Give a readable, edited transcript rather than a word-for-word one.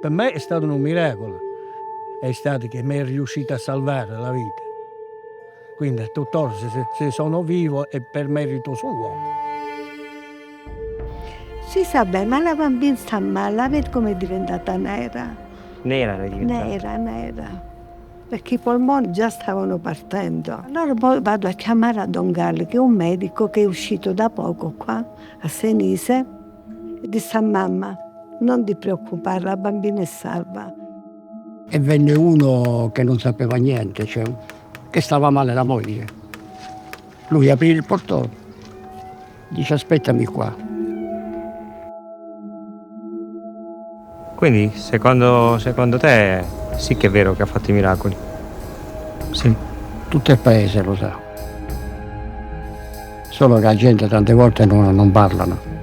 Per me è stato un miracolo, è stato che mi è riuscito a salvare la vita. Quindi tuttora se sono vivo è per merito suo. Si sa bene, ma la bambina sta male, vedi come è diventata nera? Nera è diventata. Nera. Perché i polmoni già stavano partendo. Allora poi vado a chiamare a Don Galli, che è un medico che è uscito da poco qua, a Senise, e disse a mamma, non ti preoccupare, la bambina è salva. E venne uno che non sapeva niente, cioè, che stava male la moglie. Lui aprì il portone, dice aspettami qua. Quindi secondo te sì che è vero che ha fatto i miracoli? Sì, tutto il paese lo sa. Solo che la gente tante volte non parlano.